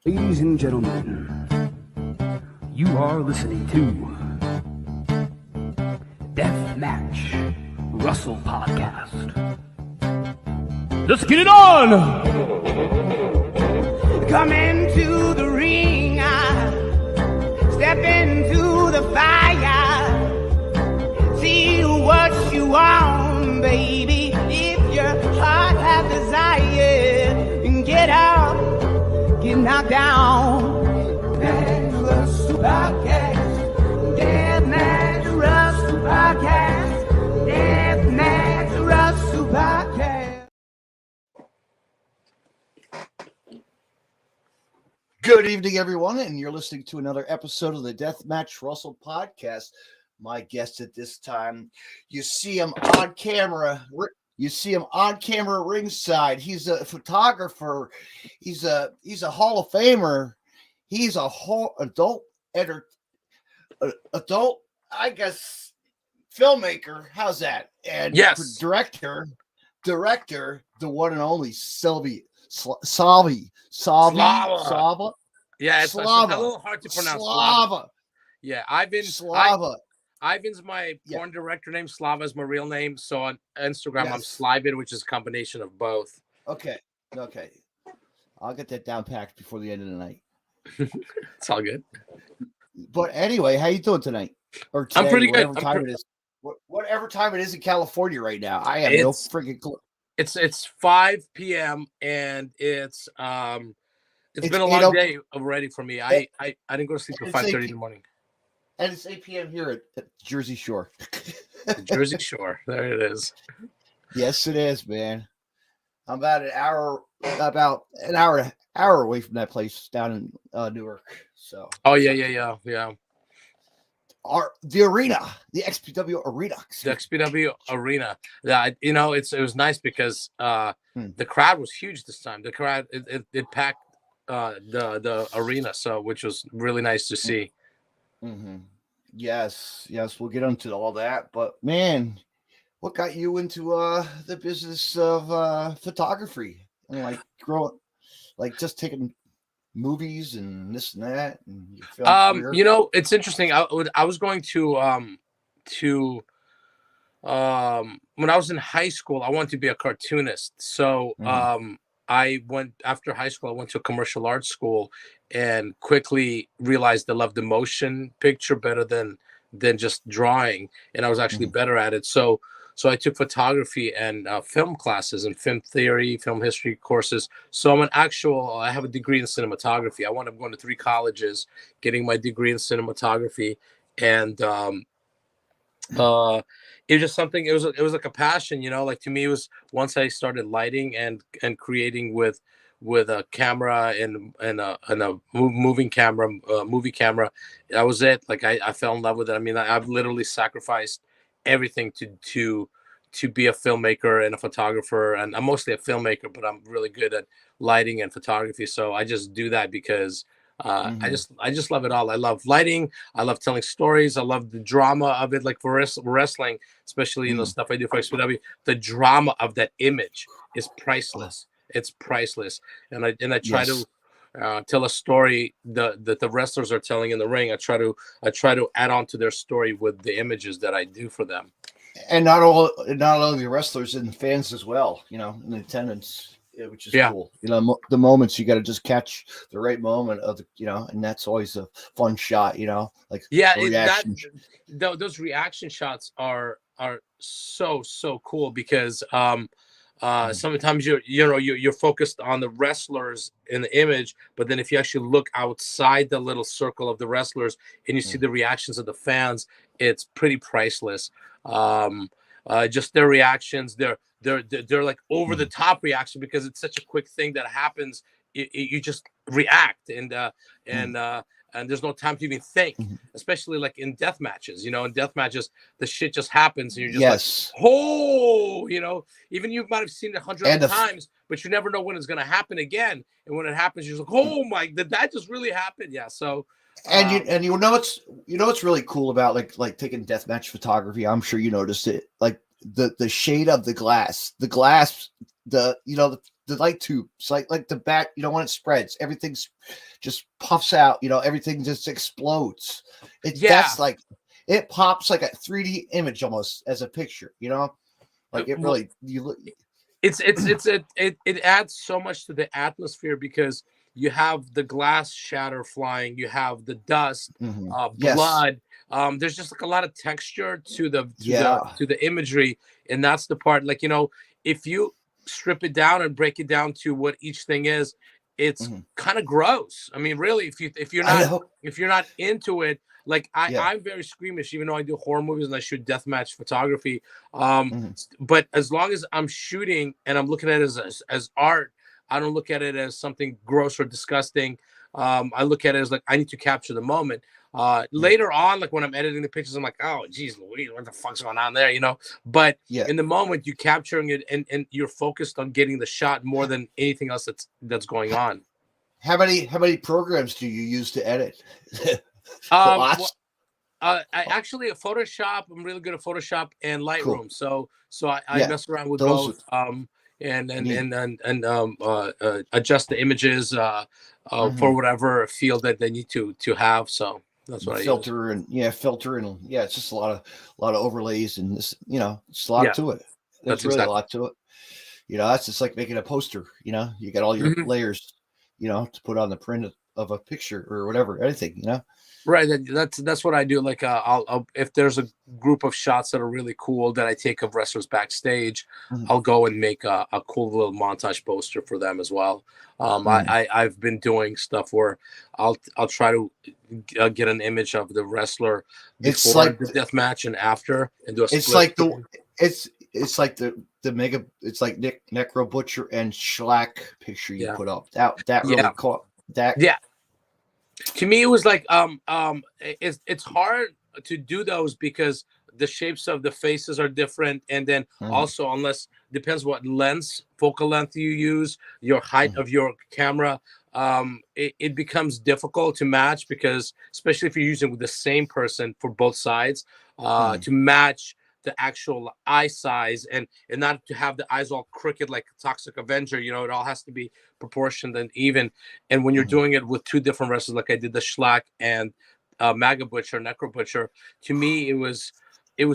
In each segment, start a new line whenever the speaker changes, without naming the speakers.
Ladies and gentlemen, you are listening to Deathmatch Russell Podcast. Let's get it on!
Come into the ring, step into the fire, see what you want, baby. If your heart has desire, and get out, get knocked down. Deathmatch Russell Podcast, Deathmatch Russell Podcast, Deathmatch Russell Podcast.
Good evening, everyone, and you're listening to another episode of the Deathmatch Russell Podcast. My guest at this time, you see him on camera. You see him on camera ringside. He's a photographer. He's a Hall of Famer. He's a whole adult, I guess, filmmaker. How's that? And
yes,
director, the one and only Slava.
Yeah, it's
Slava.
a little hard to pronounce.
Slava.
Yeah,
Slava.
Ivan's my porn director name. Slava is my real name. So on Instagram,
Yes.
I'm Slava, which is a combination of both.
Okay. I'll get that down packed before the end of the night.
It's all good.
But anyway, how you doing tonight? Or today,
I'm pretty good.
It is. Whatever time it is in California right now. I have no freaking clue.
It's 5 p.m. and it's been a long day already for me. I didn't go to sleep till 5:30 in the morning.
And it's 8 p.m. here at Jersey Shore.
The Jersey Shore. There it is.
Yes, it is, man. I'm about an hour away from that place down in Newark. So.
Oh yeah.
The arena, the XPW arena.
The XPW arena. Yeah, it was nice because the crowd was huge this time. The crowd it packed the arena, so which was really nice to see.
Mm-hmm. Yes, we'll get into all that. But man, what got you into the business of photography and just taking movies and this and that? And
it's interesting. I was going to when I was in high school, I wanted to be a cartoonist. So I went after high school. I went to a commercial arts school and quickly realized I loved the motion picture better than just drawing, and I was actually better at it. So I took photography and film classes and film theory, film history courses. So I have a degree in cinematography. I wound up going to 3 colleges, getting my degree in cinematography, and it was just something. It was like a passion, Like to me, it was once I started lighting and creating with a camera and a moving camera, movie camera. That was it. Like I fell in love with it. I mean, I've literally sacrificed everything to be a filmmaker and a photographer. And I'm mostly a filmmaker, but I'm really good at lighting and photography. So I just do that because I just love it all. I love lighting. I love telling stories. I love the drama of it. Like for wrestling, especially stuff I do for XPW, the drama of that image is priceless. It's priceless. And I try to tell a story that the wrestlers are telling in the ring. I try to add on to their story with the images that I do for them.
And not only the wrestlers and the fans as well, in attendance, which is cool. The moments you got to just catch the right moment of and that's always a fun shot.
Those reaction shots are so cool because sometimes you're focused on the wrestlers in the image, but then if you actually look outside the little circle of the wrestlers and you see the reactions of the fans, it's pretty priceless. Just their reactions, they're like over the top reaction because it's such a quick thing that happens. You just react and there's no time to even think, especially like in death matches. In death matches, the shit just happens and you're just even you might have seen it 100 times, but you never know when it's going to happen again. And when it happens, you're like, oh my, did that just really happen? Yeah. So.
What's really cool about like taking deathmatch photography. I'm sure you noticed it. Like the shade of the glass the light tube. It's like the bat, when it spreads, everything's just puffs out, everything just explodes. That's like, it pops like a 3D image almost as a picture, like it really,
it adds so much to the atmosphere because you have the glass shatter flying, you have the dust, blood. There's just like a lot of texture to the imagery, and that's the part. Like, if you strip it down and break it down to what each thing is, it's kind of gross. I mean, really, if you're not into it, like I'm very squeamish, even though I do horror movies and I shoot deathmatch photography. But as long as I'm shooting and I'm looking at it as art, I don't look at it as something gross or disgusting. I look at it as like, I need to capture the moment. Later on, like when I'm editing the pictures, I'm like, oh, geez, Louise, what the fuck's going on there? But in the moment, you're capturing it and you're focused on getting the shot more than anything else that's going on.
How many programs do you use to edit?
I actually at Photoshop, I'm really good at Photoshop and Lightroom. Cool. So I mess around with both. And adjust the images for whatever field that they need to have. So that's what
filter and it's just a lot of overlays and this, it's a lot to it. There's really a lot to it. That's just like making a poster. You got all your layers, to put on the print of a picture or whatever, anything.
Right. That's what I do. Like, I'll if there's a group of shots that are really cool that I take of wrestlers backstage, I'll go and make a cool little montage poster for them as well. I've been doing stuff where I'll try to get an image of the wrestler before the death match and after, and do a split.
It's like the mega. It's like Necro Butcher and Schlack picture you put up. That really caught that.
Yeah. To me, it was like it's hard to do those because the shapes of the faces are different, and then also depends what focal length you use, your height of your camera. It becomes difficult to match because, especially if you're using with the same person for both sides, to match the actual eye size and not to have the eyes all crooked like Toxic Avenger. It all has to be proportioned and even. And when you're doing it with two different wrestlers, like I did the Schlack and Necro Butcher, to me it was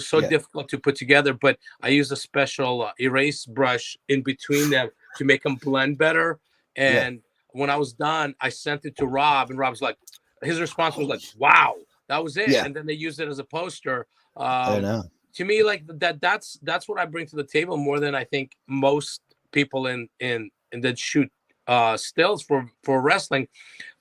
so difficult to put together. But I used a special erase brush in between them to make them blend better. And when I was done, I sent it to Rob, and Rob's like, his response was like, "Wow, that was it." And then they used it as a poster.
I know.
To me, like that's what I bring to the table more than I think most people in that shoot stills for wrestling.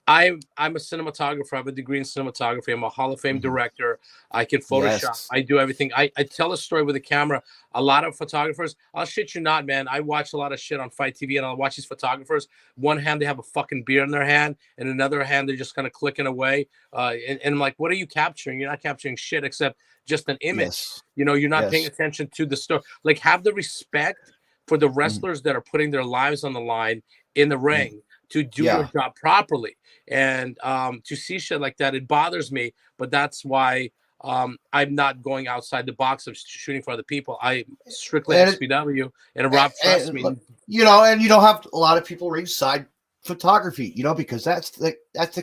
I'm a cinematographer. I have a degree in cinematography. I'm a Hall of Fame director. I can Photoshop. Yes. I do everything. I tell a story with a camera. A lot of photographers, I'll shit you not, man. I watch a lot of shit on Fight TV, and I'll watch these photographers. One hand, they have a fucking beer in their hand, and another hand, they're just kind of clicking away. And I'm like, what are you capturing? You're not capturing shit except just an image. You're not paying attention to the story. Like, have the respect for the wrestlers that are putting their lives on the line in the ring to do your job properly. And to see shit like that, it bothers me. But that's why I'm not going outside the box of shooting for other people. I strictly SPW, and Rob trusts me.
And you don't have a lot of people ringside photography, because that's the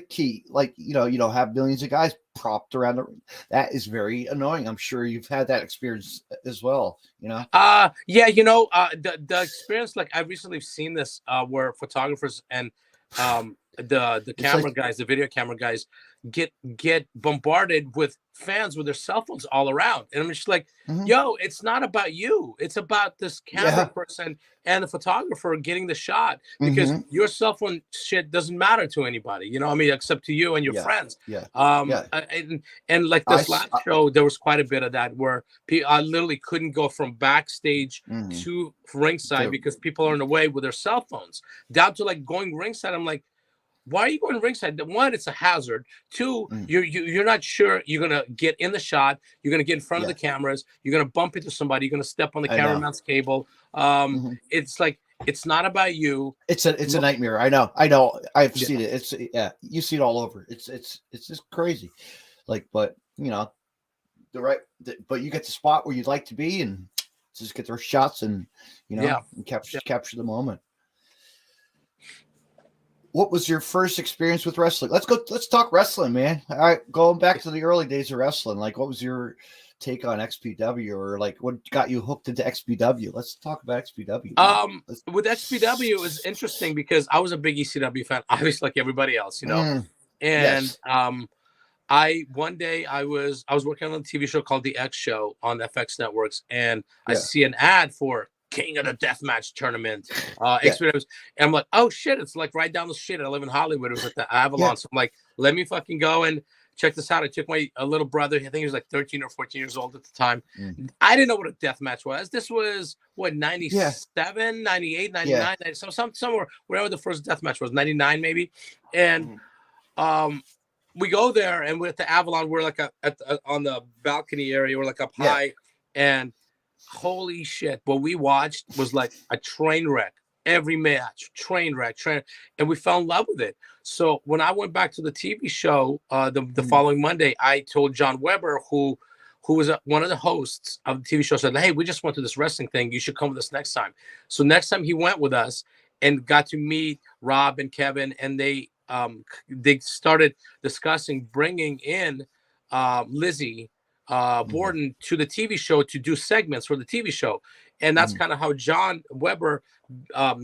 key. Like, you don't have millions of guys propped around the ring. That is very annoying. I'm sure you've had that experience as well.
The experience, like, I've recently seen this where photographers and the camera guys, the video camera guys, get bombarded with fans with their cell phones all around, and I'm just like, yo, it's not about you, it's about this camera person and the photographer getting the shot, because your cell phone shit doesn't matter to anybody, except to you and your friends. And like this last show, there was quite a bit of that where I literally couldn't go from backstage to ringside because people are in the way with their cell phones, down to like going ringside. I'm like, why are you going ringside? One, it's a hazard. Two, you're not sure you're gonna get in the shot. You're gonna get in front of the cameras. You're gonna bump into somebody. You're gonna step on the cameraman's cable. It's like, it's not about you. It's
a nightmare. I know. I've seen it. It's you see it all over. It's just crazy. Like, but but you get the spot where you'd like to be, and just get their shots and
Yeah.
and capture the moment. What was your first experience with wrestling? Let's talk wrestling, man. All right, going back to the early days of wrestling, like what was your take on XPW, or like what got you hooked into XPW? Let's talk about XPW.
With XPW, it was interesting because I was a big ECW fan, obviously, like everybody else, and
Yes.
One day I was working on a TV show called The X Show on FX Networks, and I
Yeah.
see an ad for King of the Deathmatch tournament. XPW, and I'm like, oh shit, it's like right down the street. I live in Hollywood. It was at the Avalon.
Yeah.
So I'm like, let me fucking go and check this out. I took my little brother. I think he was like 13 or 14 years old at the time. I didn't know what a death match was. This was what, 97, 98, 99, 90, somewhere, wherever the first death match was, 99 maybe. And we go there, and we're at the Avalon. We're like on the balcony area. We're like up high, and holy shit, what we watched was like a train wreck. Every match, train wreck, and we fell in love with it. So when I went back to the TV show the following Monday, I told John Weber, who was one of the hosts of the TV show, said, hey, we just went to this wrestling thing. You should come with us next time. So next time he went with us and got to meet Rob and Kevin, and they started discussing bringing in Lizzie Borden to the TV show to do segments for the TV show. And that's kind of how John Weber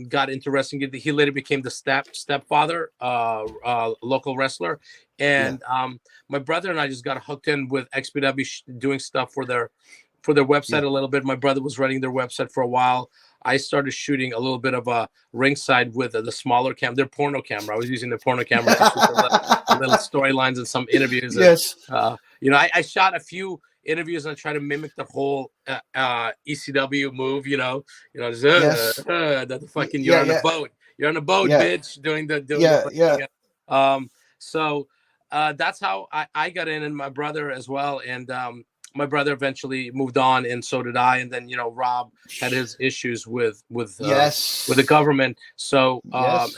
got into wrestling. He later became the stepfather, local wrestler. And my brother and I just got hooked in with XPW doing stuff for their website a little bit. My brother was running their website for a while. I started shooting a little bit of a ringside with the smaller their porno camera. I was using the porno camera to shoot little storylines and some interviews.
Yes.
And, I shot a few interviews and I tried to mimic the whole ECW move. The fucking you're on a boat. You're on a boat, bitch. Doing the So that's how I got in, and my brother as well. And my brother eventually moved on, and so did I. And then Rob had his issues with the government. So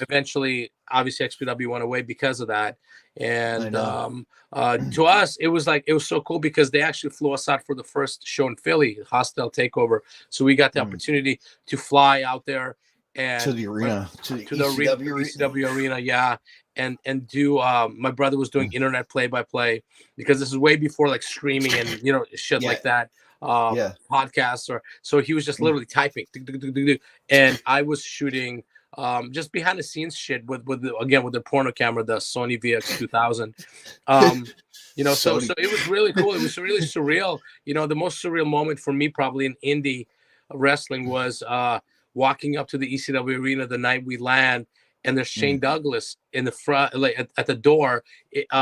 eventually, obviously, XPW went away because of that. And to us, it was so cool because they actually flew us out for the first show in Philly, Hostile Takeover. So we got the opportunity to fly out there and
to the arena, to the
ECW arena, and do. My brother was doing internet play-by-play because this is way before like streaming and shit like that. Podcasts so he was just literally typing, and I was shooting just behind the scenes shit with the porno camera, the Sony VX2000. So it was really cool. It was really surreal. The most surreal moment for me probably in indie wrestling was walking up to the ECW arena the night we land, and there's Shane Douglas in the front, like at the door,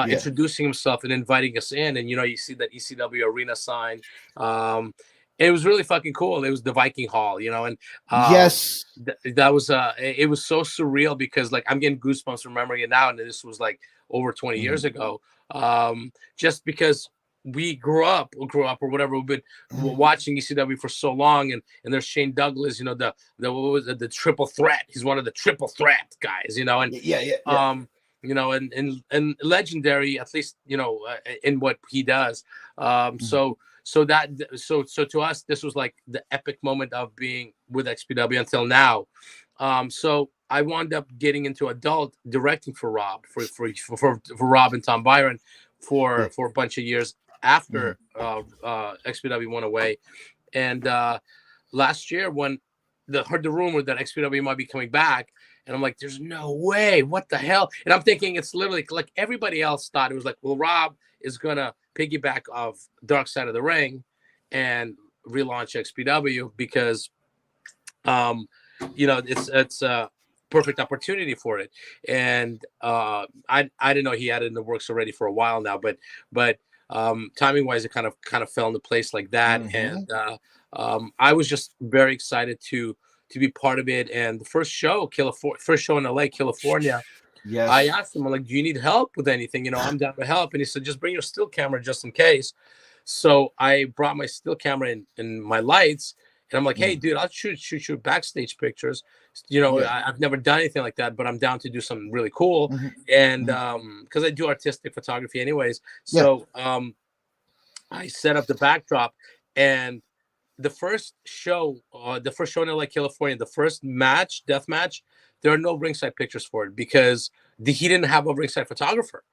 introducing himself and inviting us in. And you see that ECW arena sign. It was really fucking cool. It was the Viking Hall, and that was it was so surreal because like I'm getting goosebumps remembering it now, and this was like over 20 years ago. Just because we grew up or whatever, we've been watching ECW for so long, and there's Shane Douglas, the triple threat. He's one of the triple threat guys, and and legendary, at least in what he does. So to us, this was like the epic moment of being with XPW until now. So I wound up getting into adult directing for Rob, for Rob and Tom Byron for a bunch of years after XPW went away. And last year when heard the rumor that XPW might be coming back, and I'm like, there's no way, what the hell? And I'm thinking it's literally like everybody else thought. It was like, well, Rob is gonna piggyback off Dark Side of the Ring and relaunch XPW because it's a perfect opportunity for it. And I didn't know he had it in the works already for a while now, but timing wise, it kind of fell into place like that. And I was just very excited to be part of it. And the first show in LA, California, I asked him, I'm like, do you need help with anything? I'm down to help. And he said, just bring your still camera just in case. So I brought my still camera and my lights, and I'm like, hey, dude, I'll shoot backstage pictures. I've never done anything like that, but I'm down to do something really cool. And because I do artistic photography anyways. So I set up the backdrop, and the first show in LA, California, the first death match, there are no ringside pictures for it because he didn't have a ringside photographer.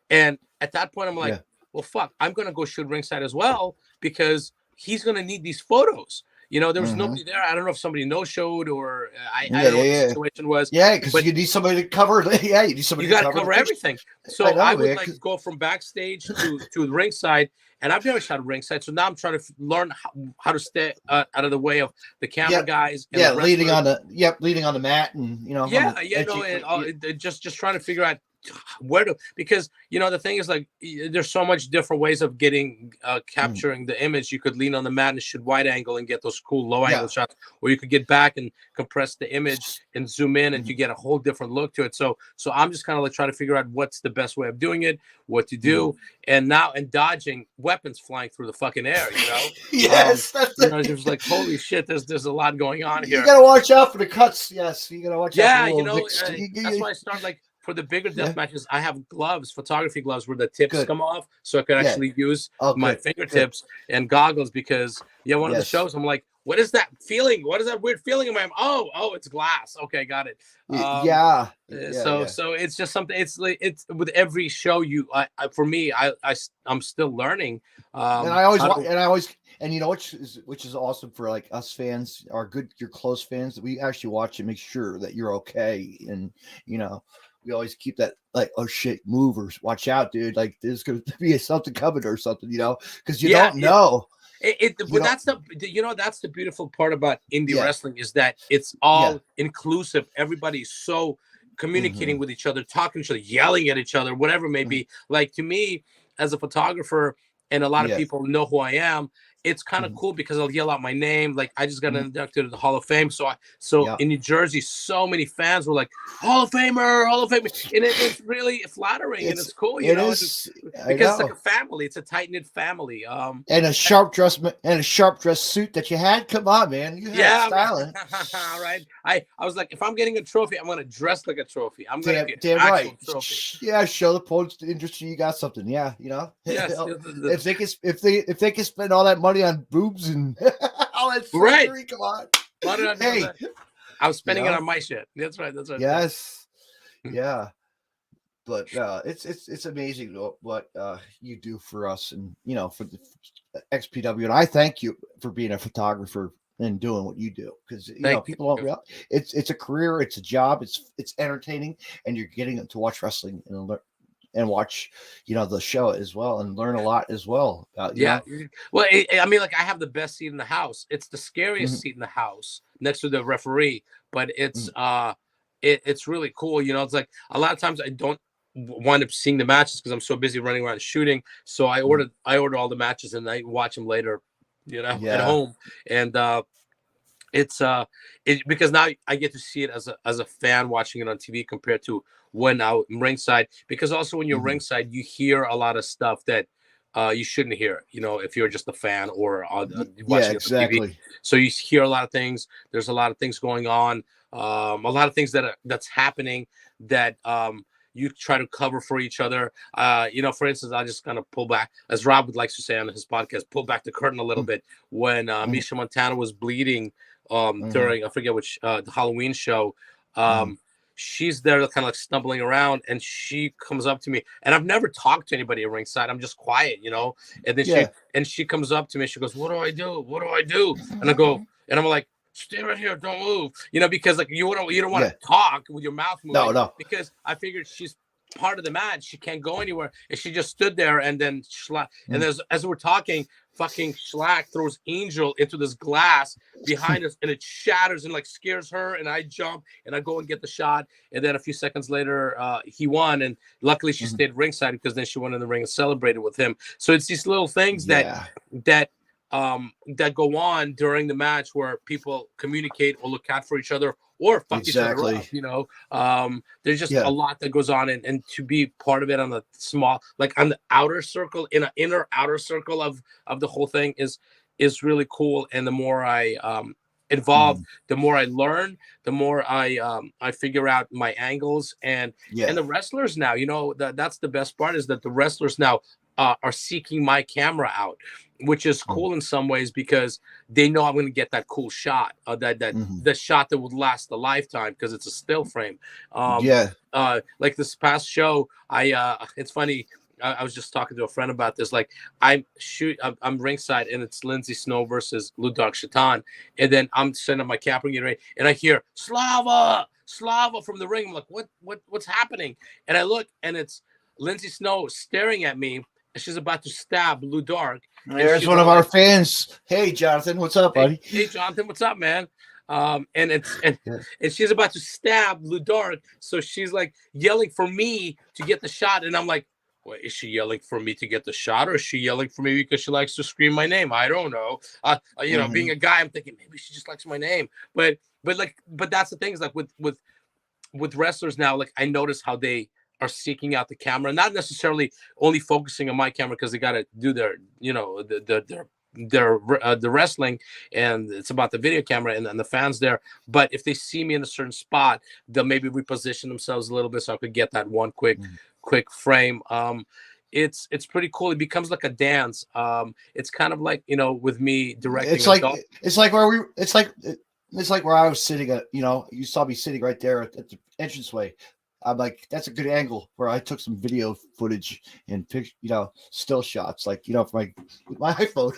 And at that point, I'm like, well, fuck, I'm gonna go shoot ringside as well because he's gonna need these photos. There was nobody there. I don't know if somebody no-showed or I don't know what the situation was.
Yeah, because you need somebody to cover. Yeah, you need somebody.
You got to cover everything. So I would go from backstage to the ringside, and I've never shot ringside. So now I'm trying to learn how to stay out of the way of the camera guys. And
leading on the mat, and
just trying to figure out where to, because the thing is, like, there's so much different ways of getting capturing the image. You could lean on the mat and shoot wide angle and get those cool low angle shots, or you could get back and compress the image and zoom in, and you get a whole different look to it. So I'm just kind of like trying to figure out what's the best way of doing it, what to do, and dodging weapons flying through the fucking air.
Yes,
there's like, holy shit, there's a lot going on here.
You gotta watch out for the cuts. Yes, you gotta watch out.
That's why I start, like, for the bigger death matches, I have gloves, photography gloves, where the tips come off, so I could actually use my fingertips and goggles. Because one of the shows, I'm like, what is that feeling? What is that weird feeling in my? Oh, it's glass. Okay, got it. So it's just something. It's like, it's with every show. For me, I'm still learning. And
which is awesome for, like, us fans, your close fans, that we actually watch and make sure that you're okay, and we always keep that, like, oh shit, movers, watch out, dude, like there's gonna be something coming or something, because you don't know.
That's the beautiful part about indie wrestling, is that it's all inclusive. Everybody's so communicating with each other, talking to each other, yelling at each other, whatever it may be. Like, to me, as a photographer, and a lot of people know who I am, it's kind of cool because I'll yell out my name. Like, I just got inducted to the Hall of Fame. So in New Jersey, so many fans were like, Hall of Famer. And it's really flattering, and it's cool, because it's like a family. It's a tight-knit family.
And a sharp dress suit that you had. Come on, man. You had styling.
Right. I was like, if I'm getting a trophy, I'm going to dress like a trophy. I'm going to get an
actual
trophy.
Yeah, show the post industry you got something. Yeah,
Yes,
if they can spend all that money on boobs and all that surgery, come on.
Hey, I was spending it on my shit. That's right.
Yes. Yeah. But it's amazing what you do for us, and for the XPW, and I thank you for being a photographer and doing what you do, because people don't realize it's a career, it's a job, it's entertaining, and you're getting to watch wrestling and watch the show as well, and learn a lot as well.
Well, I mean, like, I have the best seat in the house. It's the scariest seat in the house, next to the referee, but it's it's really cool. It's like, a lot of times I don't wind up seeing the matches because I'm so busy running around shooting. So I order all the matches, and I watch them later, at home. And it's because now I get to see it as a fan watching it on TV, compared to when I'm ringside. Because also, when you're ringside, you hear a lot of stuff that you shouldn't hear, if you're just a fan or watching it on TV. So you hear a lot of things. There's a lot of things going on, a lot of things that's happening that you try to cover for each other. For instance, I just kind of pull back, as Rob would like to say on his podcast, pull back the curtain a little bit. When Misha Montana was bleeding during, I forget which, the Halloween show, she's there kind of like stumbling around, and she comes up to me, and I've never talked to anybody at ringside. I'm just quiet, and then she comes up to me, she goes, what do I do? And I go, and I'm like, stay right here, don't move, because, like, you don't want to talk with your mouth moving.
No.
Because I figured she's part of the match, she can't go anywhere, and she just stood there. And then and as we're talking, fucking Schlack throws Angel into this glass behind us, and it shatters and, like, scares her, and I jump and I go and get the shot. And then a few seconds later, he won, and luckily she stayed ringside, because then she went in the ring and celebrated with him. So it's these little things that go on during the match, where people communicate or look out for each other, or fuck each other up, there's just a lot that goes on, and to be part of it on the small, like, on the outer circle, in an inner outer circle of the whole thing is really cool. And the more I involved, the more I learn, the more I figure out my angles, and the wrestlers now, that's the best part, is that the wrestlers now are seeking my camera out. which is cool in some ways because they know I'm going to get that cool shot, the shot that would last a lifetime because it's a still frame. Like this past show, it's funny. I was just talking to a friend about this. Like I'm ringside and it's Lindsay Snow versus Ludok Shaitan, and then I'm setting up my cap and getting ready, and I hear Slava from the ring. I'm like, what's happening? And I look, and it's Lindsay Snow staring at me. And she's about to stab Lou Dark.
There's one of our fans. Hey, Jonathan, what's up, buddy?
Hey, Jonathan, what's up, man? And she's about to stab Lou Dark, so she's like yelling for me to get the shot, and I'm like, well, is she yelling for me to get the shot, or is she yelling for me because she likes to scream my name? I don't know. Being a guy, I'm thinking maybe she just likes my name, but that's the thing is like with wrestlers now, like I notice how they are seeking out the camera, not necessarily only focusing on my camera because they got to do their, the wrestling, and it's about the video camera and the fans there. But if they see me in a certain spot, they'll maybe reposition themselves a little bit so I could get that one quick frame. It's pretty cool. It becomes like a dance. It's kind of like, with me directing.
It's like where I was sitting at, you saw me sitting right there at the entranceway. I'm like, that's a good angle where I took some video footage and still shots, like, for my iPhone.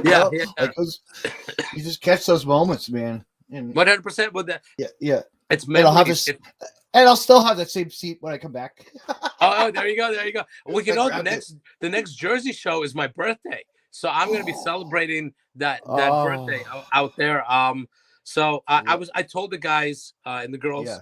Yeah.
Like you just catch those moments, man.
100% with that.
Yeah.
It's memory.
And I'll still have that same seat when I come back.
Oh, there you go. Well, the next Jersey show is my birthday, so I'm going to be celebrating that birthday out there. So I told the guys and the girls. Yeah.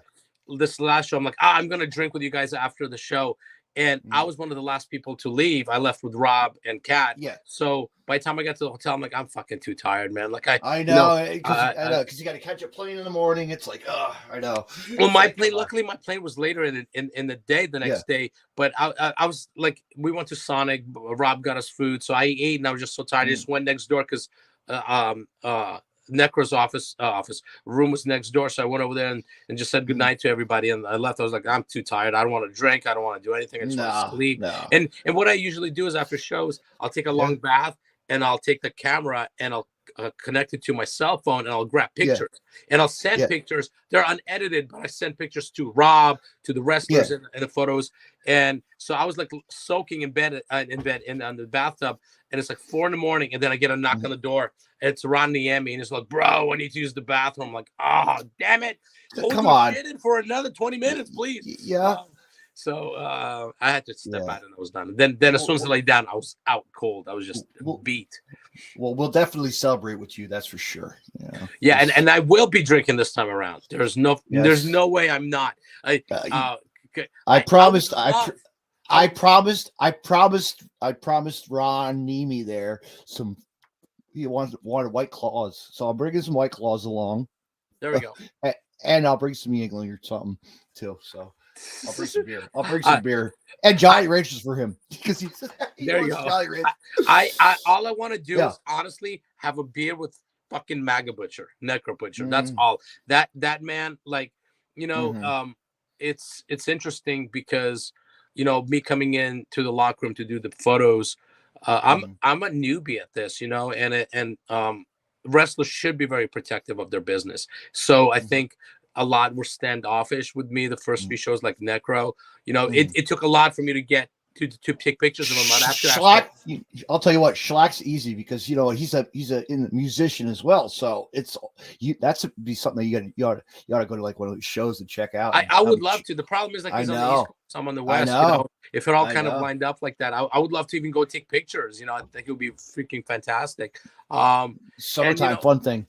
This last show, I'm like, I'm gonna drink with you guys after the show, and I was one of the last people to leave. I left with Rob and Kat.
Yeah.
So by the time I got to the hotel, I'm like, I'm fucking too tired, man. Like
I know, because you got to catch a plane in the morning. It's like, I know.
Well, luckily my plane was later in the day the next day. But I was like, we went to Sonic. Rob got us food, so I ate, and I was just so tired. I just went next door because Necro's office room was next door, so I went over there and just said goodnight to everybody, and I left. I was like, I'm too tired. I don't want to drink. I don't want to do anything. I just want to sleep. No. And what I usually do is after shows, I'll take a long bath, and I'll take the camera and I'll connect it to my cell phone, and I'll grab pictures and I'll send pictures. They're unedited, but I send pictures to Rob, to the wrestlers and the photos. And so I was like soaking in bed on the bathtub, and it's like 4 a.m, and then I get a knock on the door. It's Ron Niemi, and it's like, bro, I need to use the bathroom. I'm like, oh, damn it.
Come on.
For another 20 minutes, please.
Yeah.
So I had to step out, and I was done. Then as soon as I lay down, I was out cold. I was just beat.
Well, we'll definitely celebrate with you. That's for sure.
Yeah. And I will be drinking this time around. There's no way I'm not.
I promised Ron Nemi there he wanted White Claws, so I'll bring some White Claws along.
There we go.
And I'll bring some Yingling or something too. So I'll bring some beer. And Jolly Ranchers for him because he
there you go.
Jolly Ranchers.
I all I want to do is honestly have a beer with fucking MAGA Butcher, Necro Butcher. That's all. That man, like, it's interesting because me coming in to the locker room to do the photos. I'm a newbie at this, and wrestlers should be very protective of their business. So I think a lot were standoffish with me the first few shows, like Necro. It took a lot for me to get to take pictures of him.
I'll tell you what, Schlack's easy because he's a musician as well. So that's be something that you ought to go to like one of those shows and check out.
I would love to. The problem is like he's on the East Coast, I'm on the West. If it all kind of lined up like that, I would love to even go take pictures. I think it would be freaking fantastic.
Summertime fun thing.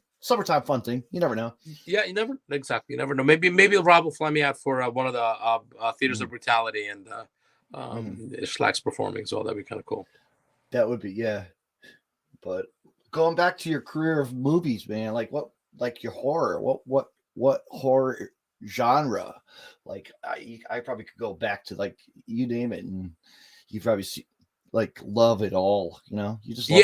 You never know.
Yeah, you never know. Maybe Rob will fly me out for one of the Theaters of Brutality and Schlack's performing, so that'd be kind of cool.
That would be, but going back to your career of movies, man, like your horror, what horror genre? Like I probably could go back to like you name it, and you probably see like love it all. You just love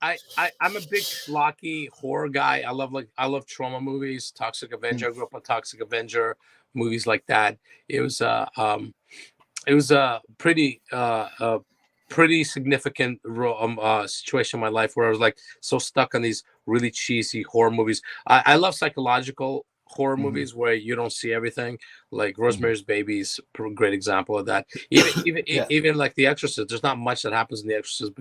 I'm a big schlocky horror guy. I love trauma movies. Toxic Avenger. I grew up on Toxic Avenger movies like that. It was a pretty pretty significant situation in my life where I was like so stuck on these really cheesy horror movies. I love psychological horror movies where you don't see everything, like Rosemary's Baby is a great example of that. Even like The Exorcist, there's not much that happens in The Exorcist,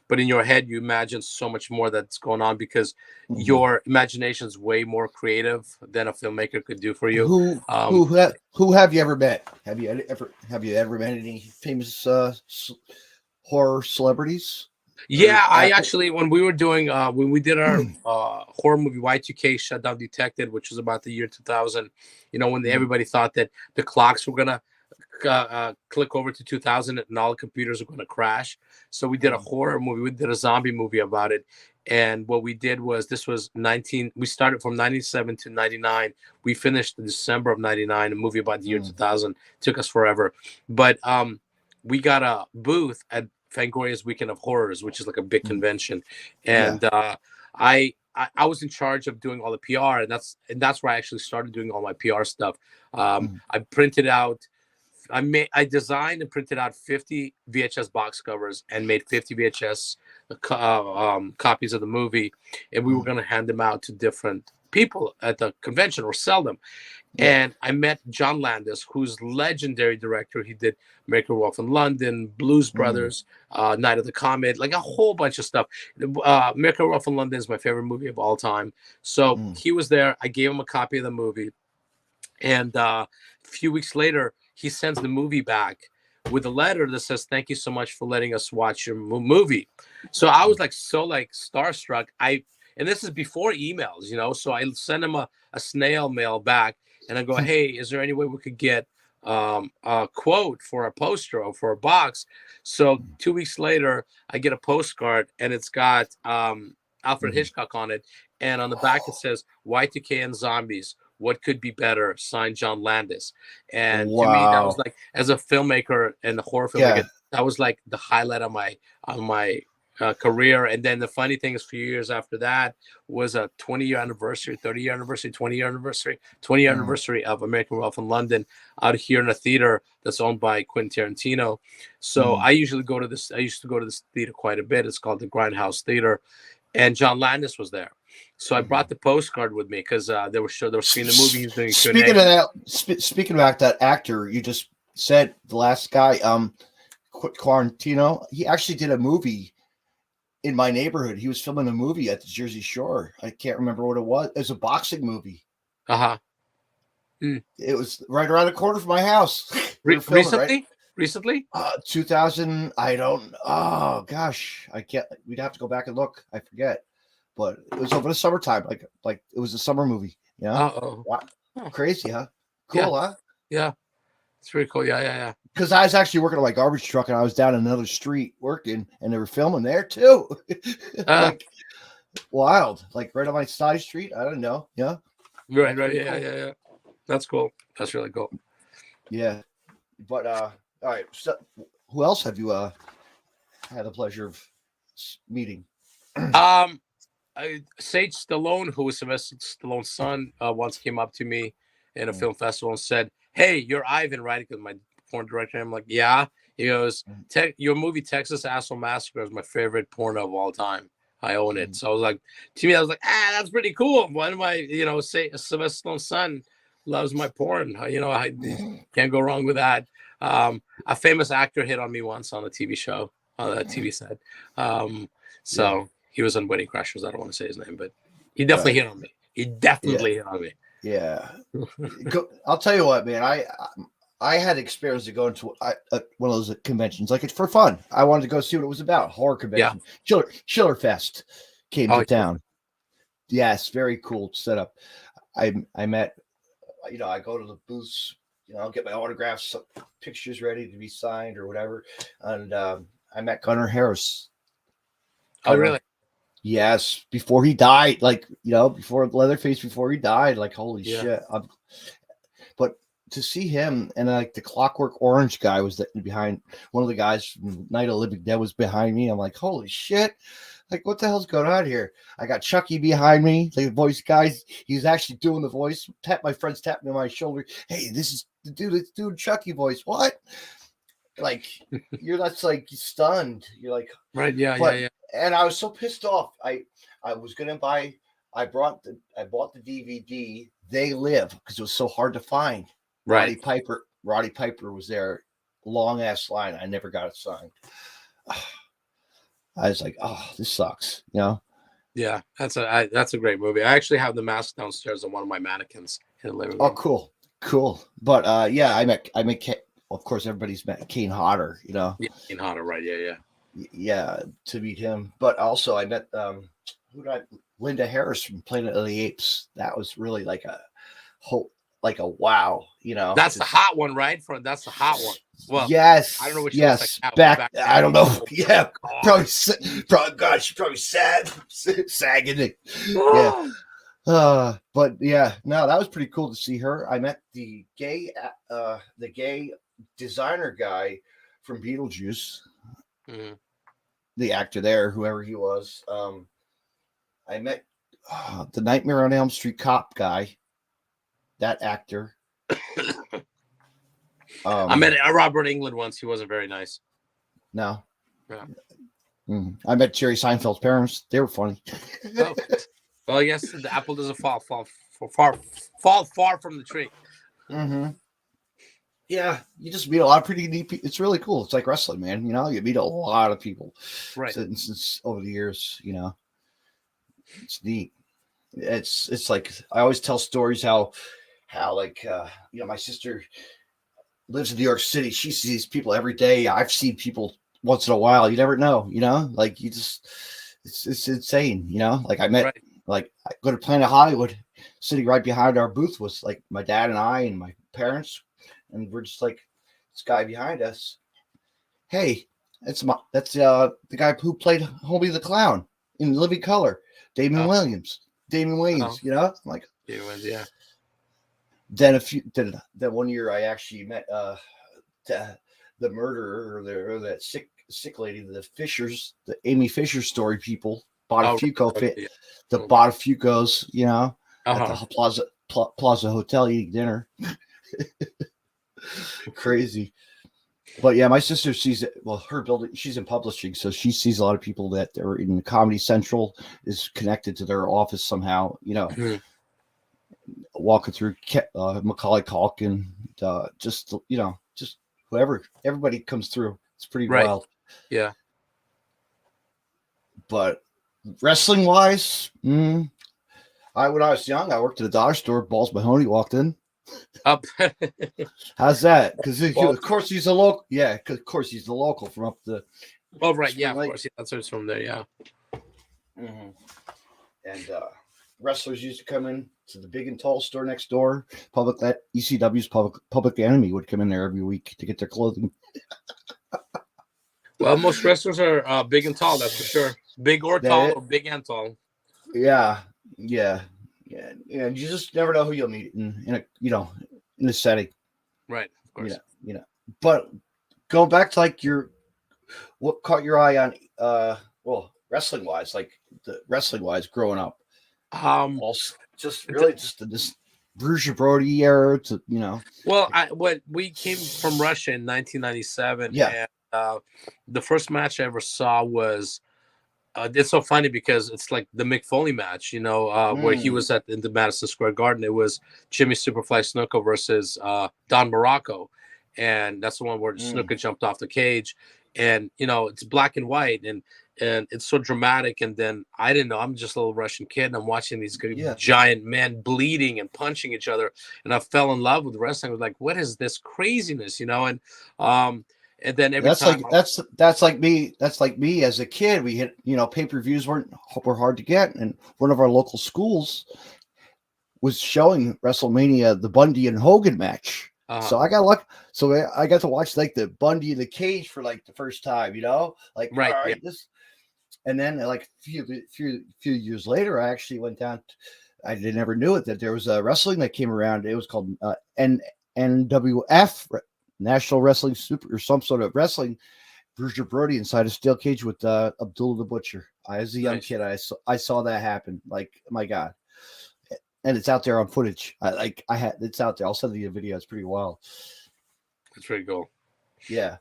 but in your head you imagine so much more that's going on because your imagination is way more creative than a filmmaker could do for you.
Who have you ever met? Have you ever met any famous horror celebrities?
Yeah, I actually, when we were doing when we did our horror movie Y2K Shutdown Detected, which was about the year 2000, when everybody thought that the clocks were gonna click over to 2000 and all the computers were gonna crash. So we did a horror movie. We did a zombie movie about it. And what we did was, we started from 97 to 99. We finished in December of 99, a movie about the year 2000. Took us forever. But we got a booth at Fangoria's Weekend of Horrors, which is like a big convention. And I was in charge of doing all the PR, and that's where I actually started doing all my PR stuff. I printed out, I designed and printed out 50 VHS box covers and made 50 VHS copies of the movie, and we were going to hand them out to different people at the convention or sell them. And I met John Landis, who's legendary director. He did American Werewolf in London, Blues Brothers, Night of the Comet, like a whole bunch of stuff. American Werewolf in London is my favorite movie of all time. So he was there. I gave him a copy of the movie. And a few weeks later, he sends the movie back with a letter that says, "Thank you so much for letting us watch your movie." So I was like starstruck. And this is before emails, so I sent him a snail mail back, and I go, "Hey, is there any way we could get a quote for a poster or for a box?" So 2 weeks later, I get a postcard, and it's got Alfred Hitchcock on it, and on the back it says "Y2K and Zombies. What could be better?" Signed, John Landis. And to me, that was like, as a filmmaker and a horror filmmaker, that was like the highlight of my career. And then the funny thing is, a few years after that was a 20-year anniversary, 30-year anniversary, 20-year anniversary, 20-year anniversary of American Werewolf in London out here in a theater that's owned by Quentin Tarantino. So I used to go to this theater quite a bit. It's called the Grindhouse Theater, and John Landis was there. So I brought the postcard with me because they were screening the movie. He's doing
Speaking about that actor you just said, the last guy, Quarantino, he actually did a movie in my neighborhood. He was filming a movie at the Jersey Shore. I can't remember what it was. It was a boxing movie. It was right around the corner from my house.
Recently?
2000. I don't. Oh gosh, I can't. We'd have to go back and look. I forget. But it was over the summertime, like it was a summer movie. Wow. Crazy, huh? Cool, huh?
Yeah, it's pretty cool. Yeah.
Because I was actually working on my garbage truck, and I was down another street working, and they were filming there too. Like wild, like right on my side street. I don't know. Yeah.
Right. Yeah. That's cool. That's really cool.
Yeah. But all right. So, who else have you had the pleasure of meeting?
Sage Stallone, who was Sylvester Stallone's son, once came up to me in a film festival and said, "Hey, you're Ivan, right?" Because my porn director. I'm like, "Yeah." He goes, "Your movie Texas Asshole Massacre is my favorite porno of all time. I own it." So I was like, to me, I was like, that's pretty cool. One of my, Sylvester Stallone's son loves my porn. I can't go wrong with that. A famous actor hit on me once on a TV show, on a TV set. He was on Wedding Crashers. I don't want to say his name, but he definitely hit on me. Hit on me.
Yeah. I'll tell you what, man. I had experience to go into one of those conventions. Like, it's for fun. I wanted to go see what it was about. Horror convention. Chiller Fest came to town. Yes, very cool setup. I met, I go to the booths, get my autographs, pictures ready to be signed or whatever. And I met Gunnar Harris.
Oh, really?
Yes, before he died, before Leatherface, before he died, holy shit. But to see him, and the Clockwork Orange guy was behind, one of the guys from Night of the Living Dead was behind me. I'm like, holy shit. What the hell's going on here? I got Chucky behind me, the voice guy. He's actually doing the voice. My friends tapped me on my shoulder. Hey, this is the dude that's doing Chucky voice. What? like you're that's like stunned. You're like,
Right. Yeah.
but
Yeah.
and I was so pissed off. I was gonna buy. I bought the DVD. They Live because it was so hard to find.
Right.
Roddy Piper was there. Long ass line. I never got it signed. I was like, oh, this sucks. You know.
Yeah. That's a great movie. I actually have the mask downstairs on one of my mannequins in the living room.
Oh, cool. But yeah, I met. Of course, everybody's met Kane Hodder. You know.
Yeah. Kane Hodder. Right. Yeah.
Yeah, to meet him. But also, I met Linda Harris from Planet of the Apes. That was really like a wow. You know.
That's the hot one, right? That's the hot one. Well,
yes,
I don't know what she
yes.
looks like now,
back,
but
I don't know.
oh,
Yeah,
God.
probably. God, she's probably sagging it.
Oh.
Yeah. But yeah, no, that was pretty cool to see her. I met the gay designer guy from Beetlejuice,
Mhm.
the actor there, whoever he was. I met the Nightmare on Elm Street cop guy, that actor.
I met Robert Englund once. He wasn't very nice.
No.
Yeah.
I met Jerry Seinfeld's parents. They were funny.
Oh. Well, I guess the apple doesn't fall far from the tree.
Mm-hmm. Yeah, you just meet a lot of pretty neat people. It's really cool. It's like wrestling, man. You know, you meet a lot of people.
Right.
Since over the years, you know, it's neat. It's like I always tell stories how like you know, my sister lives in New York City. She sees people every day. I've seen people once in a while. You never know, you know, like you just it's insane, you know. Like I met like I go to Planet Hollywood, sitting right behind our booth was like my dad and I and my parents, and we're just like this guy behind us. Hey, that's the guy who played Homie the Clown in Living Color, Damon Williams. You know, I'm like
yeah.
Then then 1 year I actually met the murderer or that sick lady, the Fishers, the Amy Fisher story people. Botafuco Botafucos, you know, at the Plaza Hotel eating dinner. Crazy. But yeah, my sister sees it. Well, her building, she's in publishing, so she sees a lot of people that are in Comedy Central is connected to their office somehow, you know.
Mm-hmm.
Walking through Macaulay Culkin, just you know, just whoever, everybody comes through. It's pretty wild.
Yeah.
But wrestling wise, when I was young, I worked at a dollar store. Balls Mahoney walked in.
Up.
How's that? Because of course he's a local. Yeah, of course he's the local from up the.
Oh right, yeah, of course, yeah, that's what's from there, yeah.
Mm-hmm. And wrestlers used to come in to the Big and Tall store next door. ECW's Public Enemy would come in there every week to get their clothing.
Well, most wrestlers are big and tall, that's for sure. Big or tall, or big and tall.
Yeah. You just never know who you'll meet in a setting.
Right, of course.
You know. But going back to like what caught your eye on wrestling wise, like the wrestling wise growing up. Also just this Bruiser Brody era to, you know.
Well, we came from Russia in 1997.
Yeah.
And the first match I ever saw was it's so funny because it's like the Mick Foley match, you know, where he was in the Madison Square Garden. It was Jimmy Superfly Snuka versus Don Morocco. And that's the one where Snuka jumped off the cage. And, you know, it's black and white and it's so dramatic. And then I didn't know, I'm just a little Russian kid and I'm watching these giant men bleeding and punching each other. And I fell in love with wrestling. I was like, what is this craziness, you know? And then every time
that's like me as a kid. We hit, you know, pay-per-views were hard to get, and one of our local schools was showing WrestleMania, the Bundy and Hogan match. So I got lucky. So I got to watch like the Bundy in the cage for like the first time, you know, like
right.
All right, this. And then like a few years later, I actually went down. I never knew it that there was a wrestling that came around. It was called NWF. National Wrestling Super or some sort of wrestling. Bruiser Brody inside a steel cage with Abdullah the Butcher. As a young kid, I saw that happen. Like, my God. And it's out there on footage. It's out there. I'll send you a video. It's pretty wild.
It's pretty cool.
Yeah.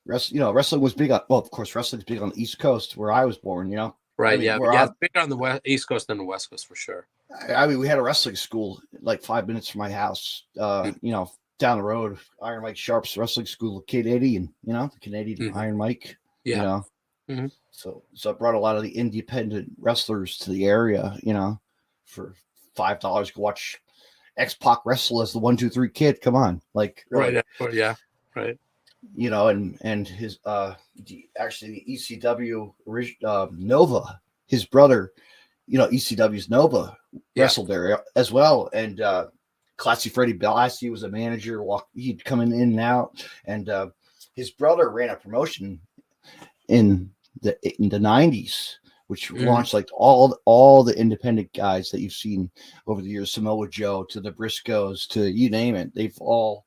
Wrestling was big on. Well, of course, wrestling's big on the East Coast where I was born.
Right.
I mean,
Yeah. It's bigger on the East Coast than the West Coast for sure.
I mean, we had a wrestling school like 5 minutes from my house. Down the road, Iron Mike Sharp's wrestling school, Canadian. The Canadian Iron Mike.
Yeah.
So I brought a lot of the independent wrestlers to the area. For $5, go watch X-Pac wrestle as the 1, 2, 3 Kid. Come on, like really.
Right. Yeah. Right.
And his actually the ECW Nova, his brother, ECW's Nova wrestled there as well, and Classy Freddie Blassie was a manager. He'd come in and out, and his brother ran a promotion in the 90s, which launched like all the independent guys that you've seen over the years, Samoa Joe to the Briscoes to you name it. They've all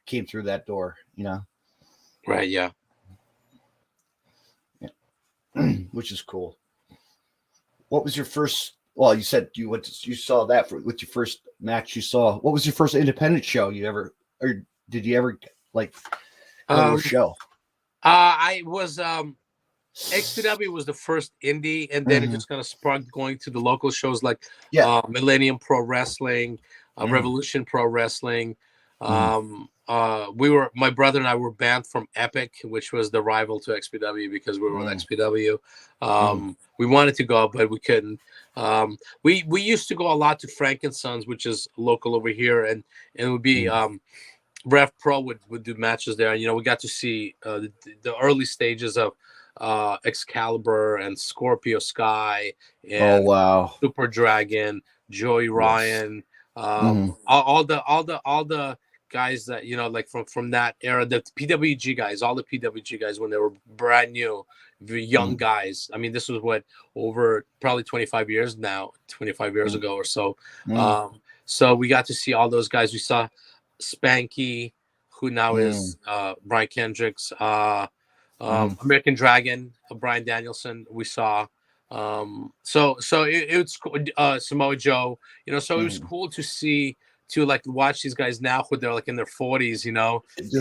came through that door,
Right. Yeah.
Which is cool. What was your first? Well, you said you saw that with your first match you saw. What was your first independent show you ever, or did you ever like go to a show?
I was XPW was the first indie, and then it just kind of sparked going to the local shows like Millennium Pro Wrestling, Revolution Pro Wrestling. My brother and I were banned from Epic, which was the rival to XPW, because we were with XPW. We wanted to go, but we couldn't. We used to go a lot to Frankensons, which is local over here, and it would be Rev Pro would do matches there. And, we got to see the early stages of Excalibur and Scorpio Sky and Super Dragon, Joey Ryan, all the guys that like from that era, the PWG guys, all the PWG guys when they were brand new, young guys. I mean, this was over probably 25 years ago or so. So we got to see all those guys. We saw Spanky, who now is Brian Kendricks, American Dragon, Brian Danielson. We saw. So it's Samoa Joe. So it was cool to see. To watch these guys now who they're in their 40s,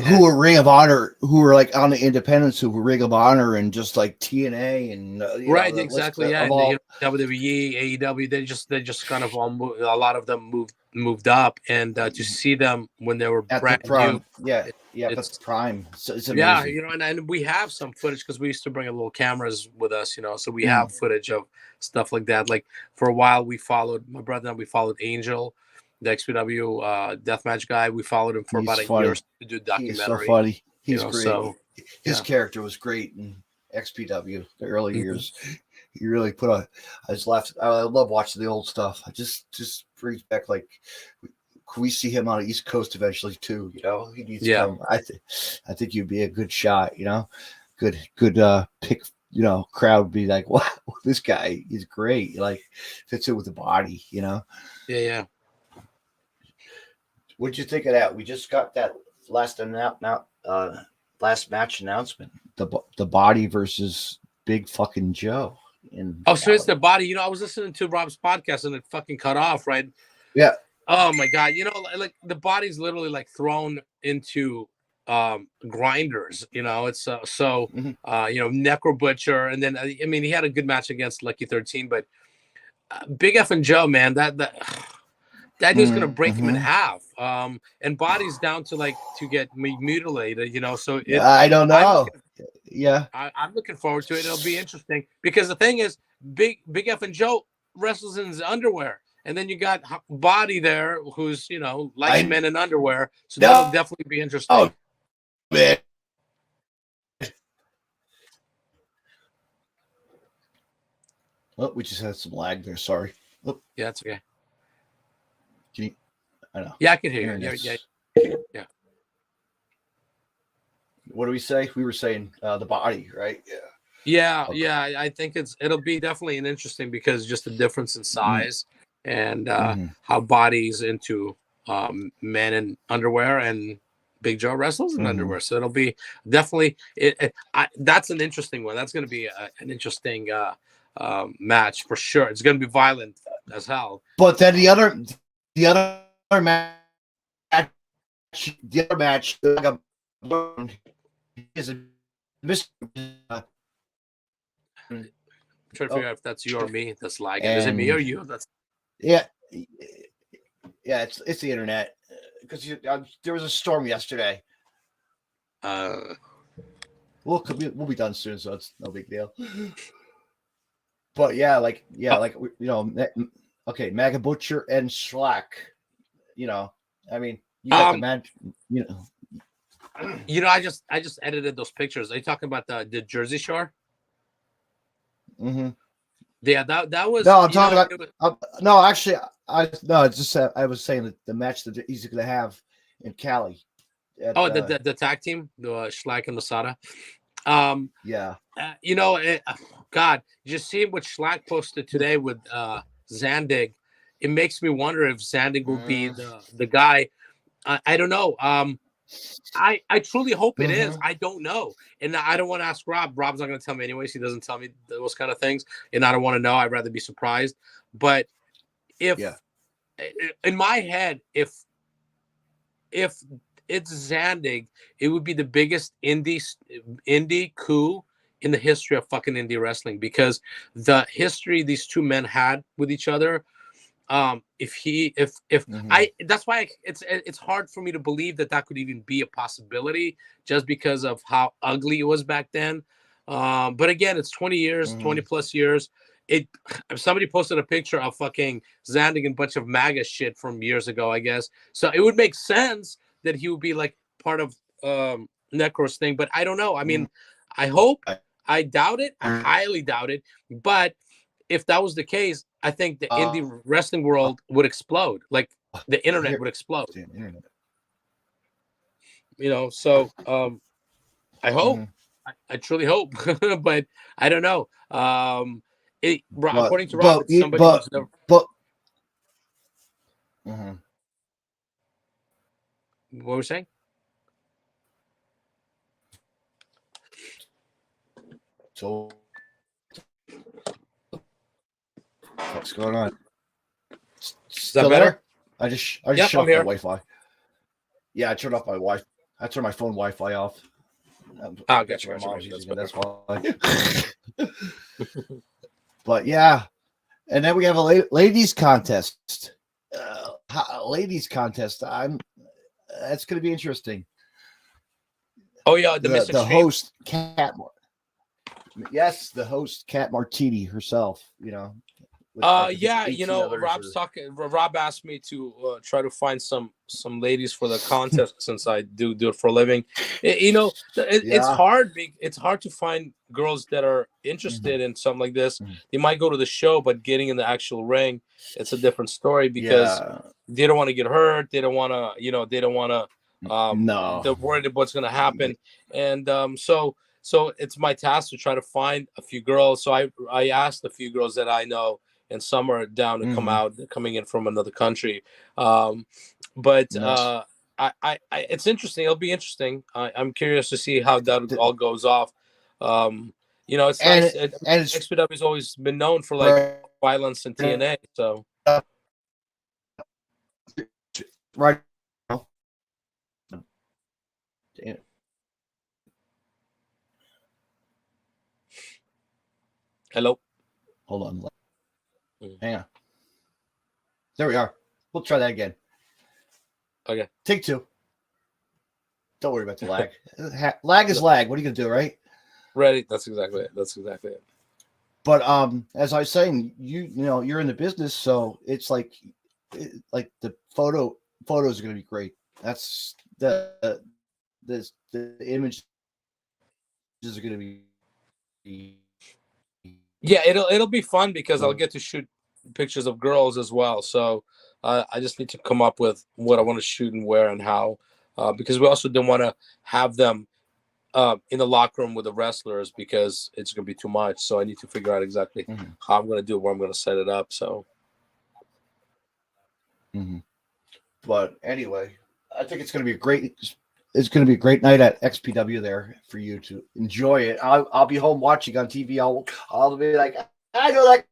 who were Ring of Honor, who were on the independents, who were Ring of Honor and just like TNA and
exactly, and WWE, AEW, they just kind of all a lot of them moved up, and to see them when they were
at
brand
the prime,
new,
that's prime. So it's amazing.
And we have some footage because we used to bring a little cameras with us, so we have footage of stuff like that. Like for a while, my brother and I followed Angel, the XPW deathmatch guy. We followed him for about a year to do a documentary.
He's so funny. He's great.
So,
his character was great in XPW the early years. He really put on. I just laughed. I love watching the old stuff. I just brings back can we see him on the East Coast eventually too? He needs to come. I think you'd be a good shot. Good pick. Crowd would be like, wow, this guy is great. Fits in with the body.
Yeah.
What'd you think of that? We just got that last match announcement. The Body versus Big fucking Joe.
So it's the Body. I was listening to Rob's podcast and it fucking cut off, right?
Yeah.
Oh my god. The Body's literally thrown into grinders. It's Necro Butcher, and then he had a good match against Lucky 13, but Big F and Joe, man, that dude's gonna break him in half. And Body's down to get mutilated, So
I don't know.
I'm looking forward to it. It'll be interesting because the thing is, Big F and Joe wrestles in his underwear, and then you got Body there, who's men in underwear. So that'll definitely be interesting.
Oh man. Oh, we just had some lag there. Sorry. Oh.
Yeah, that's okay.
Can you? I know.
Yeah, I can hear you. Yeah.
What do we say? We were saying the Body, right?
Yeah. I think it'll be definitely an interesting because just the difference in size and how Body's into men in underwear and Big Joe wrestles in underwear. So it'll be definitely that's an interesting one. That's going to be an interesting match for sure. It's going to be violent as hell.
But then the other match is a
Trying to figure out if that's you or me that's lagging. Is it me
And
or you? That's
yeah, yeah, it's the internet because there was a storm yesterday. We'll be done soon, so it's no big deal. But yeah, okay, Mega Butcher and Slack. I mean, you got the man.
I just edited those pictures. Are you talking about the Jersey Shore?
Mm-hmm.
Yeah, that was.
No, I'm talking about. No, actually, it's just I was saying that the match that he's going to have in Cali.
The tag team, the Schlack and Masada.
Yeah.
God, just seeing what Schlack posted today with Zandig, it makes me wonder if Zandig will be the guy. I don't know. I truly hope it is. I don't know. And I don't want to ask Rob. Rob's not going to tell me anyways. He doesn't tell me those kind of things. And I don't want to know. I'd rather be surprised. But in my head, if it's Zandig, it would be the biggest indie coup in the history of fucking indie wrestling, because the history these two men had with each other. That's why it's hard for me to believe that could even be a possibility, just because of how ugly it was back then. But again, it's 20 years, 20 plus years. Somebody posted a picture of fucking Zandig and a bunch of MAGA shit from years ago, I guess. So it would make sense that he would be like part of Necro's thing, but I don't know. I mean, I hope. I doubt it. I highly doubt it. But if that was the case, I think the indie wrestling world would explode. Like the internet would explode. So I hope. I truly hope. But I don't know. According to Rob, it's somebody who's never. What were we saying?
So what's going on? Still there? I just shut off my Wi-Fi. Yeah, I turned off my Wi-Fi. I turned my phone Wi-Fi off.
I'll get you. That's
why. But yeah, and then we have a ladies contest. Ladies contest. That's going to be interesting.
Oh yeah, the
host Cat. Yes, the host Cat Martini herself.
Rob asked me to try to find some ladies for the contest since I do it for a living. It's hard. It's hard to find girls that are interested in something like this. They might go to the show, but getting in the actual ring, it's a different story, because they don't want to get hurt. They don't want to. They don't want to.
No.
They're worried about what's going to happen, and so it's my task to try to find a few girls. So I asked a few girls that I know, and some are down to coming in from another country. But it's interesting. It'll be interesting. I'm curious to see how that all goes off. It's nice. XPW has always been known for like violence in TNA. So
right.
Hello.
Hold on. Hang on. There we are. We'll try that again.
Okay.
Take two. Don't worry about the lag. Lag is lag. What are you gonna do, right?
Right. That's exactly it.
But as I was saying, you're in the business, so it's like the photos are gonna be great. That's the images are gonna be.
Yeah, it'll be fun, because I'll get to shoot pictures of girls as well. So I just need to come up with what I want to shoot and where and how, because we also don't want to have them in the locker room with the wrestlers, because it's going to be too much. So I need to figure out exactly how I'm going to do it, where I'm going to set it up. So.
But anyway, I think it's going to be a great. It's going to be a great night at XPW there for you to enjoy it. I'll be home watching on TV. I'll be like, I know that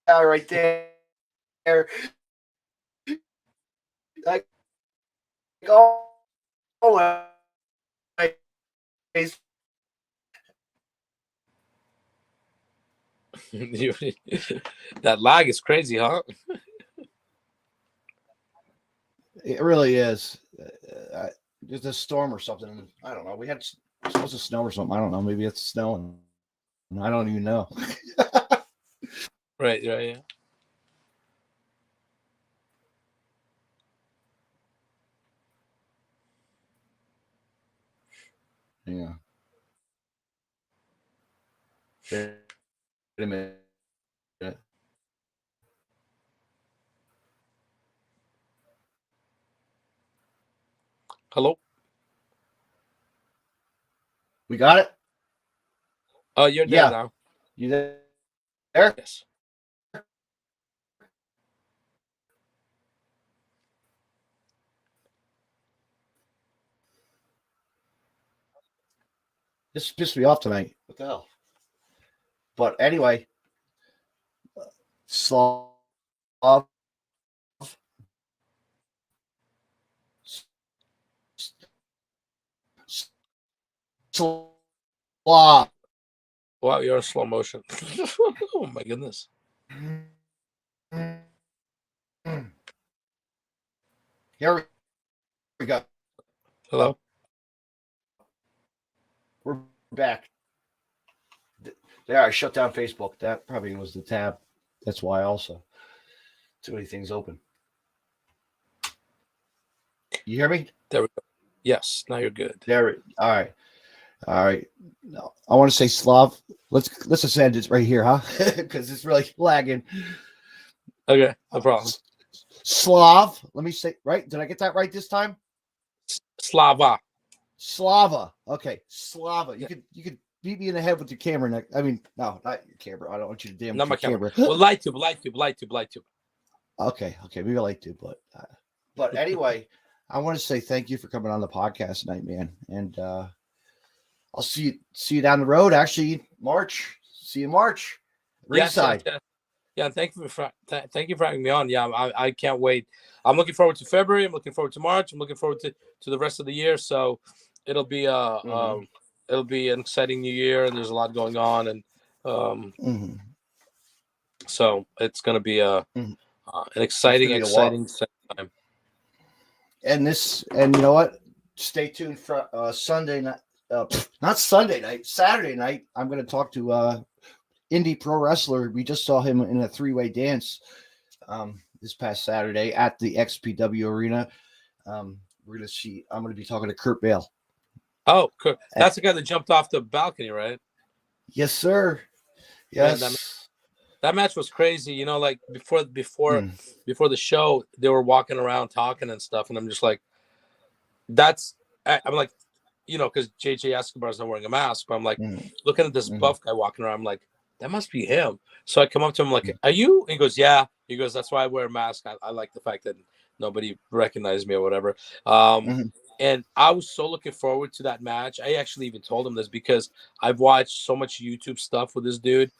guy right there. Like, always.
That lag is crazy, huh?
It really is. There's a storm or something. I don't know. We had supposed to snow or something. I don't know. Maybe it's snowing. I don't even know.
Right, yeah.
Yeah. Wait a minute.
Hello?
We got it?
Oh, you're there
Yeah.
now.
You there?
Yes.
This pissed me off tonight. What the hell? But anyway, Slava. Slava.
Wow, you're in slow motion. Oh my goodness.
Here we go.
Hello?
We're back. There, I shut down Facebook. That probably was the tab. That's why also. Too many things open. You hear me?
There we go. Yes, now you're good.
There. All right. All right. No, I want to say Slav. Let's just end it right here, huh? Because it's really lagging.
Okay, no problem.
Slav. Let me say right. Did I get that right this time?
Slava.
Slava. Okay, Slava. You could beat me in the head with your camera. I mean, no, not your camera. I don't want you to damage
Not my
your camera.
Well, light tube.
Okay, maybe I like to, but anyway, I want to say thank you for coming on the podcast tonight, man. And I'll see you down the road. Actually, March. See you in March. Ringside.
Yes. Yeah, thank you for having me on. Yeah, I can't wait. I'm looking forward to February. I'm looking forward to March. I'm looking forward to the rest of the year. So it'll be it'll be an exciting new year, and there's a lot going on, and so it's going to be an exciting time.
And you know what? Stay tuned for Sunday night. Not Sunday night, Saturday night. I'm going to talk to indie pro wrestler. We just saw him in a 3-way dance this past Saturday at the XPW arena. We're going to see. I'm going to be talking to Kurt Bale.
Oh, Kurt. That's the guy that jumped off the balcony, right?
Yes, sir. Yes.
Man, that match was crazy. You know, like before the show, they were walking around talking and stuff, and I'm just like, I'm like, you know, because JJ Escobar's not wearing a mask, but I'm like, looking at this buff guy walking around, I'm like, that must be him. So I come up to him like, are you? He goes, yeah. He goes, that's why I wear a mask. I like the fact that nobody recognized me or whatever. And I was so looking forward to that match. I actually even told him this because I've watched so much YouTube stuff with this dude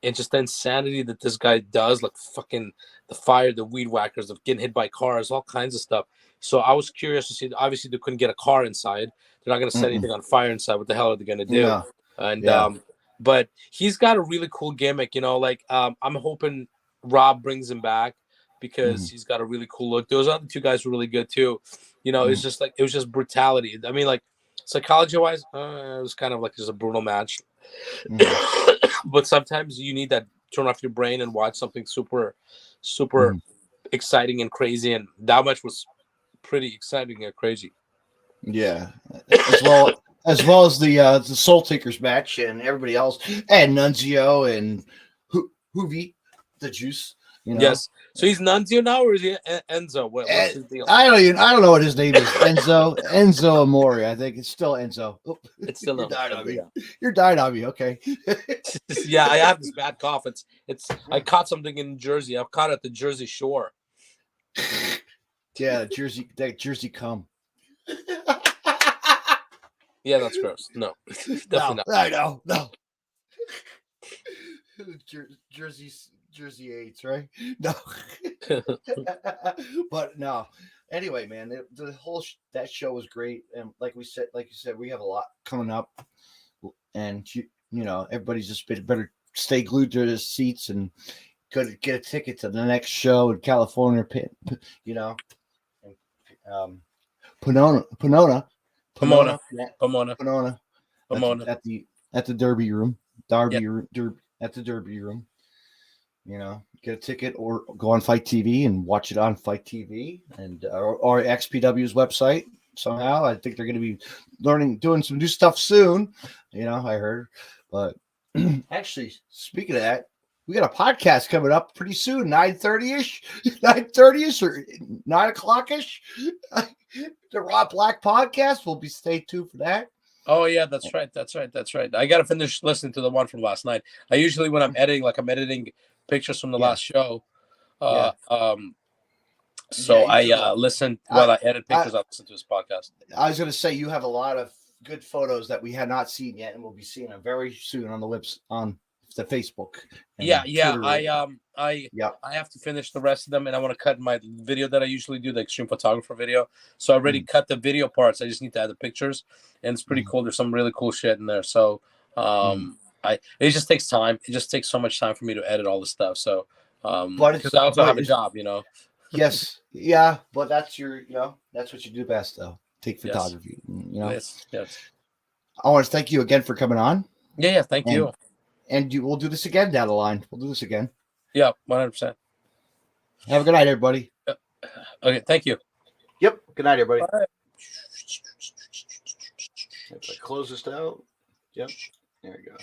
and just the insanity that this guy does, like fucking the fire, the weed whackers, of getting hit by cars, all kinds of stuff. So I was curious to see. Obviously, they couldn't get a car inside. They're not going to set anything on fire inside. What the hell are they going to do?
Yeah.
And but he's got a really cool gimmick. You know, like I'm hoping Rob brings him back because he's got a really cool look. Those other two guys were really good too. You know, it's just like it was just brutality. I mean, like psychology wise, it was kind of like just a brutal match. But sometimes you need that turn off your brain and watch something super exciting and crazy. And that match was pretty exciting and crazy.
Yeah, as well as the Soul Takers match and everybody else, and Nunzio and Hoovy, the Juice. You know?
Yes. So he's Nunzio now, or is he Enzo? What's his deal?
I don't know what his name is. Enzo Amore. I think it's still Enzo. Oh,
it's still
you're dying on me. You're dying on me. Okay.
Yeah, I have this bad cough. It's I caught something in Jersey. I've caught it at the Jersey Shore.
Yeah, Jersey cum.
Yeah, that's gross. No, definitely not.
I know. No. Jersey AIDS, right? No. But no. Anyway, man, the whole that show was great, and like you said, we have a lot coming up, and you know, everybody's just better stay glued to their seats and could get a ticket to the next show in California. You know, Pomona, yeah, Pomona at the Derby room, at the Derby room. You know, get a ticket or go on Fight TV and watch it on Fight TV and or XPW's website somehow. I think they're going to be doing some new stuff soon. You know, I heard. But actually, speaking of that, we got a podcast coming up pretty soon, 9:30ish, 9:30ish or 9 o'clock-ish. The Raw Black podcast. We'll be stay tuned for that.
Oh yeah, that's right. I got to finish listening to the one from last night. I usually, when I'm editing, like I'm editing pictures from the last show. So I listen while I edit pictures. I listen to his podcast.
I was going to say you have a lot of good photos that we have not seen yet, and we'll be seeing them very soon on the Facebook.
Yeah. I have to finish the rest of them, and I want to cut my video that I usually do, the extreme photographer video. So I already cut the video parts. I just need to add the pictures, and it's pretty cool. There's some really cool shit in there. So it just takes time. It just takes so much time for me to edit all this stuff. So because I also have a job, you know.
Yes, yeah, but that's that's what you do best, though. Take photography, you know.
Yes.
I want to thank you again for coming on.
Yeah, thank you.
And we'll do this again down the line. We'll do this again.
Yeah, 100%.
Have a good night, everybody.
Okay, thank you.
Yep. Good night, everybody.
Bye.
If I close this out. Yep. There we go.